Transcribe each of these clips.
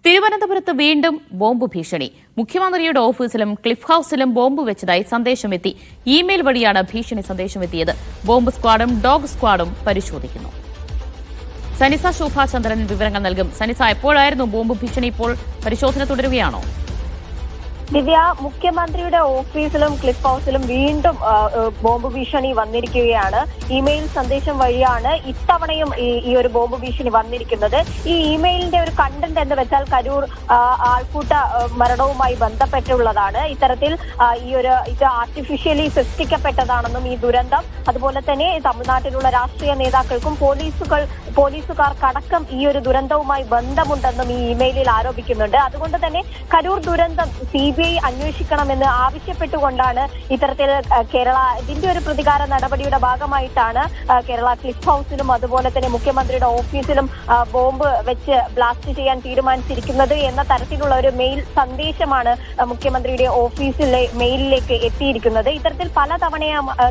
തിരുവനന്തപുരത്ത് വീണ്ടും ബോംബ് ഭീഷണി. മുഖ്യമന്ത്രിയുടെ ഓഫീസിലും ക്ലിഫ് ഹൌസിലും ബോംബ് വെച്ചതായി സന്ദേശമെത്തി. ഇമെയിൽ വഴിയാണ് ഭീഷണി സന്ദേശമെത്തിയത്. ബോംബ് സ്ക്വാഡും ഡോഗ് സ്ക്വാഡും പരിശോധിക്കുന്നു. സനിസ ശോഭാചന്ദ്രൻ വിവരങ്ങൾ നൽകും. സനിസ, എപ്പോഴായിരുന്നു ബോംബ് ഭീഷണി? ഇപ്പോൾ പരിശോധന തുടരുകയാണോ? ദിവ്യ, മുഖ്യമന്ത്രിയുടെ ഓഫീസിലും ക്ലിഫ് ഹൌസിലും വീണ്ടും ബോംബ് ഭീഷണി വന്നിരിക്കുകയാണ്. ഇമെയിൽ സന്ദേശം വഴിയാണ് ഇത്തവണയും ഈ ഒരു ബോംബ് ഭീഷണി വന്നിരിക്കുന്നത്. ഈ ഇമെയിലിന്റെ ഒരു കണ്ടന്റ് എന്ന് വെച്ചാൽ കരൂർ ആൾക്കൂട്ട മരണവുമായി ബന്ധപ്പെട്ടുള്ളതാണ്. ഇത്തരത്തിൽ ഇത് ആർട്ടിഫിഷ്യലി സൃഷ്ടിക്കപ്പെട്ടതാണെന്നും ഈ ദുരന്തം അതുപോലെ തന്നെ തമിഴ്നാട്ടിലുള്ള രാഷ്ട്രീയ നേതാക്കൾക്കും പോലീസുകാർക്കടക്കം ഈ ഒരു ദുരന്തവുമായി ബന്ധമുണ്ടെന്നും ഈ ഇമെയിലിൽ ആരോപിക്കുന്നുണ്ട്. അതുകൊണ്ട് തന്നെ കരൂർ ദുരന്തം CBI അന്വേഷിക്കണമെന്ന് ആവശ്യപ്പെട്ടുകൊണ്ടാണ് ഇത്തരത്തിൽ ഇതിന്റെ ഒരു പ്രതികാര നടപടിയുടെ ഭാഗമായിട്ടാണ് കേരള ക്ലിഫ് ഹൌസിലും അതുപോലെ തന്നെ മുഖ്യമന്ത്രിയുടെ ഓഫീസിലും ബോംബ് വെച്ച് ബ്ലാസ്റ്റ് ചെയ്യാൻ തീരുമാനിച്ചിരിക്കുന്നത് എന്ന തരത്തിലുള്ള ഒരു മെയിൽ സന്ദേശമാണ് മുഖ്യമന്ത്രിയുടെ ഓഫീസിലെ മെയിലിലേക്ക് എത്തിയിരിക്കുന്നത്. ഇത്തരത്തിൽ പല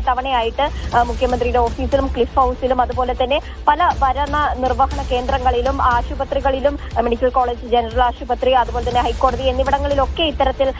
തവണയായിട്ട് മുഖ്യമന്ത്രിയുടെ ഓഫീസിലും ക്ലിഫ് ഹൌസിലും അതുപോലെ തന്നെ പല ഭരണ നിർവഹണ കേന്ദ്രങ്ങളിലും ആശുപത്രികളിലും മെഡിക്കൽ കോളേജ്, ജനറൽ ആശുപത്രി, അതുപോലെ തന്നെ ഹൈക്കോടതി എന്നിവിടങ്ങളിലൊക്കെ ഇത്തരത്തിൽ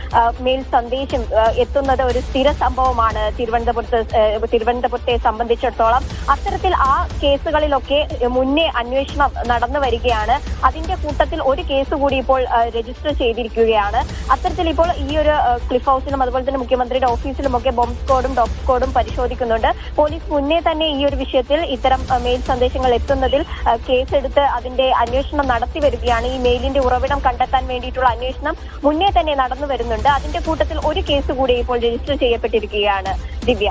മെയിൽ സന്ദേശം എത്തുന്നത് ഒരു സ്ഥിര സംഭവമാണ് തിരുവനന്തപുരത്തെ സംബന്ധിച്ചിടത്തോളം. അത്തരത്തിൽ ആ കേസുകളിലൊക്കെ മുന്നേ അന്വേഷണം നടന്നു വരികയാണ്. അതിന്റെ കൂട്ടത്തിൽ ഒരു കേസ് കൂടി ഇപ്പോൾ രജിസ്റ്റർ ചെയ്തിരിക്കുകയാണ്. അത്തരത്തിൽ ഇപ്പോൾ ഈ ഒരു ക്ലിഫ് ഹൌസിലും അതുപോലെ തന്നെ മുഖ്യമന്ത്രിയുടെ ഓഫീസിലുമൊക്കെ ബോംബ് സ്ക്വാഡും ഡോഗ് സ്ക്വാഡും പരിശോധിക്കുന്നുണ്ട്. പോലീസ് മുന്നേ തന്നെ ഈ ഒരു വിഷയത്തിൽ ഇത്തരം മെയിൽ സന്ദേശങ്ങൾ എത്തുന്നതിൽ കേസെടുത്ത് അതിന്റെ അന്വേഷണം നടത്തി വരികയാണ്. ഈ മെയിലിന്റെ ഉറവിടം കണ്ടെത്താൻ വേണ്ടിയിട്ടുള്ള അന്വേഷണം മുന്നേ തന്നെ നടന്നു വരുന്നുണ്ട്. അതിന്റെ കൂട്ടത്തിൽ ഒരു കേസ് കൂടി ഇപ്പോൾ രജിസ്റ്റർ ചെയ്യപ്പെട്ടിരിക്കുകയാണ്. ദിവ്യ.